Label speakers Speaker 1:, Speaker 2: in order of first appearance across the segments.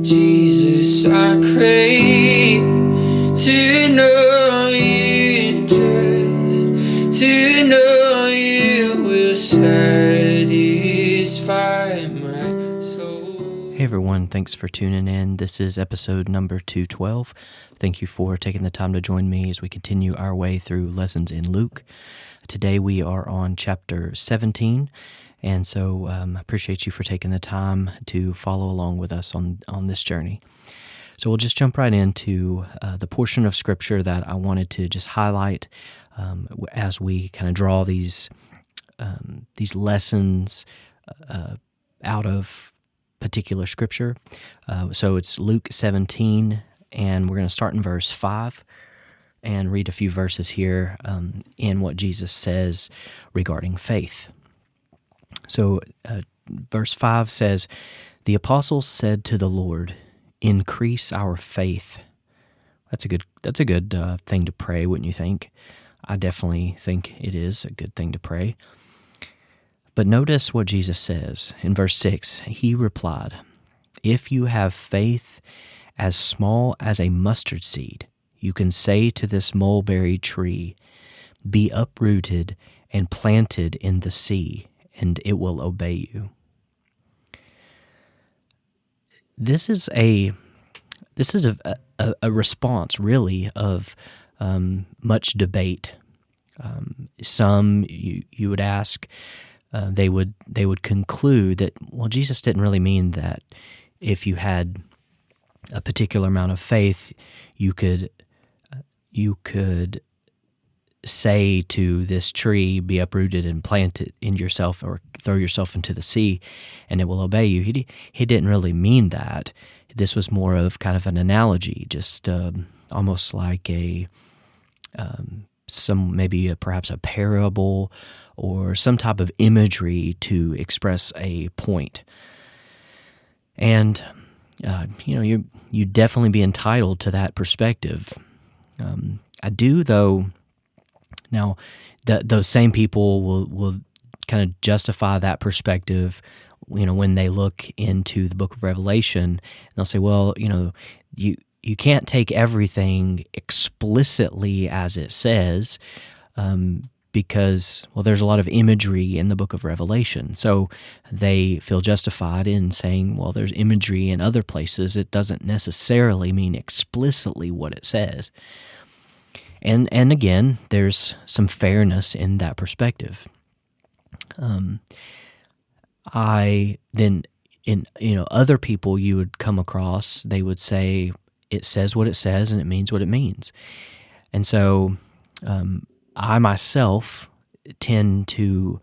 Speaker 1: Jesus, I crave to know you, just to know you will satisfy my soul.
Speaker 2: Hey everyone, thanks for tuning in. This is episode number 212. Thank you for taking the time to join me as we continue our way through lessons in Luke. Today we are on chapter 17, and so I appreciate you for taking the time to follow along with us on this journey. So we'll just jump right into the portion of Scripture that I wanted to just highlight as we kind of draw these lessons out of particular Scripture. So it's Luke 17, and we're going to start in verse 5 and read a few verses here in what Jesus says regarding faith. So verse 5 says, "The apostles said to the Lord, 'Increase our faith.'" That's a good thing to pray, wouldn't you think? I definitely think it is a good thing to pray. But notice what Jesus says in verse 6. He replied, "If you have faith as small as a mustard seed, you can say to this mulberry tree, 'Be uprooted and planted in the sea,' and it will obey you." This is a response, really, of much debate. Some you would ask, they would conclude that, well, Jesus didn't really mean that if you had a particular amount of faith, you could say to this tree, "Be uprooted and planted in yourself, or throw yourself into the sea, and it will obey you." He didn't really mean that. This was more of kind of an analogy, just almost like perhaps a parable or some type of imagery to express a point. And you definitely be entitled to that perspective. I do, though. Now, those same people will kind of justify that perspective, when they look into the book of Revelation, and they'll say, well, you can't take everything explicitly as it says, because, well, there's a lot of imagery in the book of Revelation. So they feel justified in saying, well, there's imagery in other places. It doesn't necessarily mean explicitly what it says. And again, there's some fairness in that perspective. Other people you would come across, they would say it says what it says and it means what it means. And so I myself tend to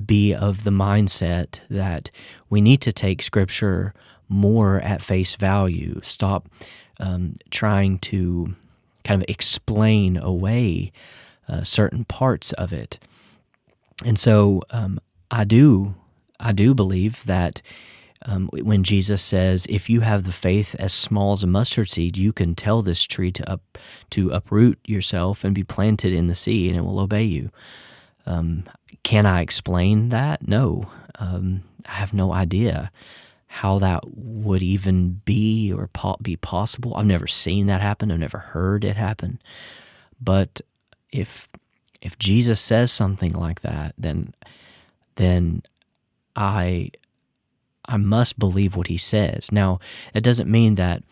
Speaker 2: be of the mindset that we need to take Scripture more at face value. Stop trying to kind of explain away certain parts of it. And so I do believe that when Jesus says, if you have the faith as small as a mustard seed, you can tell this tree to uproot yourself and be planted in the sea, and it will obey you. Can I explain that? No. I have no idea how that would even be or be possible. I've never seen that happen. I've never heard it happen. But if Jesus says something like that, then I must believe what he says. Now, it doesn't mean that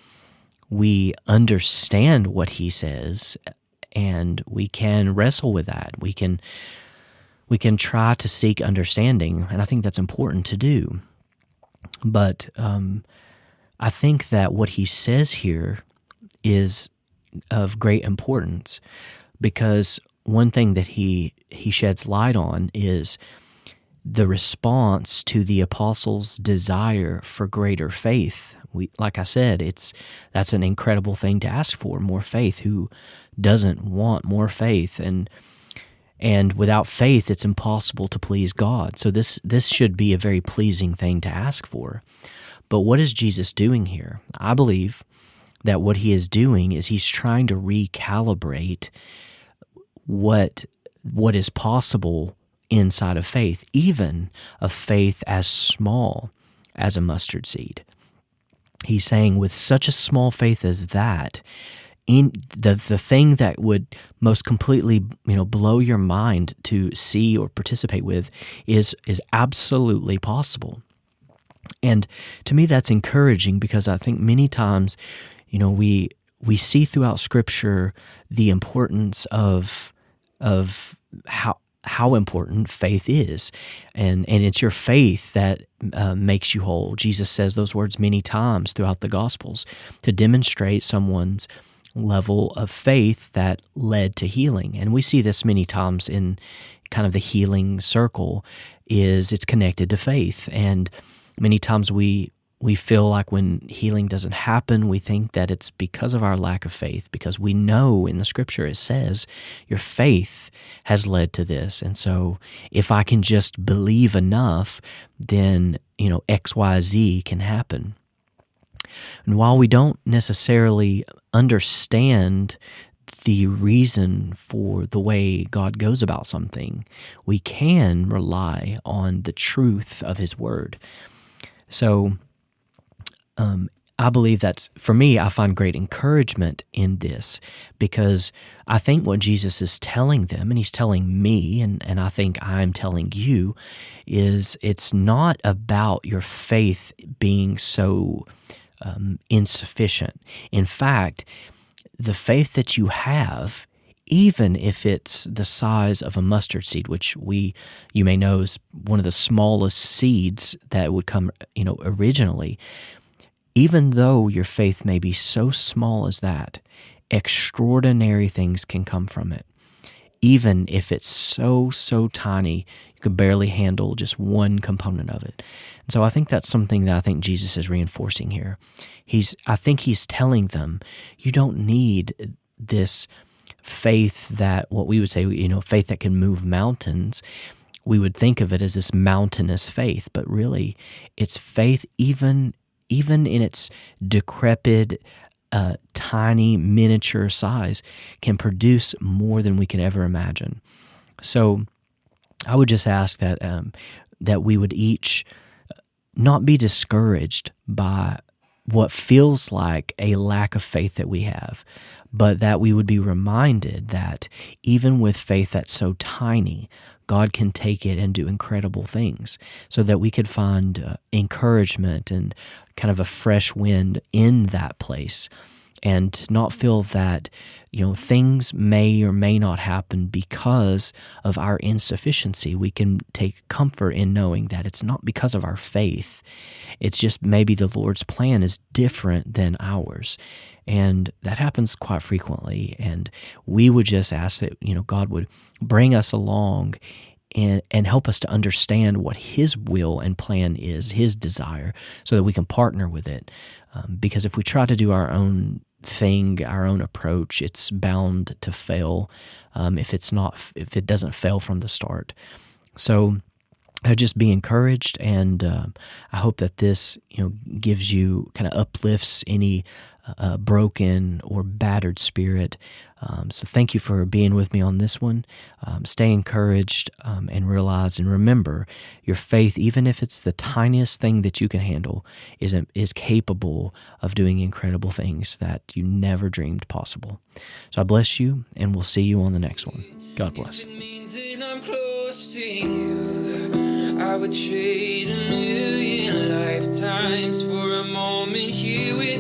Speaker 2: we understand what he says, and we can wrestle with that. We can try to seek understanding, and I think that's important to do. But I think that what he says here is of great importance, because one thing that he sheds light on is the response to the apostles' desire for greater faith. Like I said, that's an incredible thing to ask for, more faith. Who doesn't want more faith? And without faith, it's impossible to please God. So this should be a very pleasing thing to ask for. But what is Jesus doing here? I believe that what he is doing is he's trying to recalibrate what is possible inside of faith, even a faith as small as a mustard seed. He's saying with such a small faith as that, in the thing that would most completely blow your mind to see or participate with is absolutely possible. And to me, that's encouraging, because I think many times, we see throughout Scripture the importance of how important faith is, and it's your faith that makes you whole. Jesus says those words many times throughout the Gospels to demonstrate someone's level of faith that led to healing. And we see this many times in kind of the healing circle, is it's connected to faith. And many times we feel like when healing doesn't happen, we think that it's because of our lack of faith, because we know in the Scripture it says your faith has led to this. And so if I can just believe enough, then X, Y, Z can happen. And while we don't necessarily understand the reason for the way God goes about something, we can rely on the truth of His Word. So I believe that's, for me, I find great encouragement in this, because I think what Jesus is telling them, and He's telling me, and I think I'm telling you, is it's not about your faith being so insufficient. In fact, the faith that you have, even if it's the size of a mustard seed, which you may know is one of the smallest seeds that would come, originally, even though your faith may be so small as that, extraordinary things can come from it. Even if it's so tiny, you could barely handle just one component of it. And so I think that's something that I think Jesus is reinforcing here. I think he's telling them, you don't need this faith that, what we would say, faith that can move mountains. We would think of it as this mountainous faith, but really it's faith even in its decrepit, tiny, miniature size, can produce more than we can ever imagine. So I would just ask that we would each not be discouraged by what feels like a lack of faith that we have, but that we would be reminded that even with faith that's so tiny, God can take it and do incredible things, so that we could find encouragement and kind of a fresh wind in that place, and not feel that things may or may not happen because of our insufficiency. We can take comfort in knowing that it's not because of our faith. It's just maybe the Lord's plan is different than ours. And that happens quite frequently. And we would just ask that God would bring us along and help us to understand what His will and plan is, His desire, so that we can partner with it. Because if we try to do our own thing, our own approach, it's bound to fail if it doesn't fail from the start. So just be encouraged, and I hope that this gives you, kind of uplifts any broken or battered spirit. So thank you for being with me on this one. Stay encouraged, and realize and remember, your faith, even if it's the tiniest thing that you can handle, is capable of doing incredible things that you never dreamed possible. So I bless you, and we'll see you on the next one. God bless.
Speaker 1: It means that I'm close to you. I would trade 1,000,000 lifetimes for a moment here with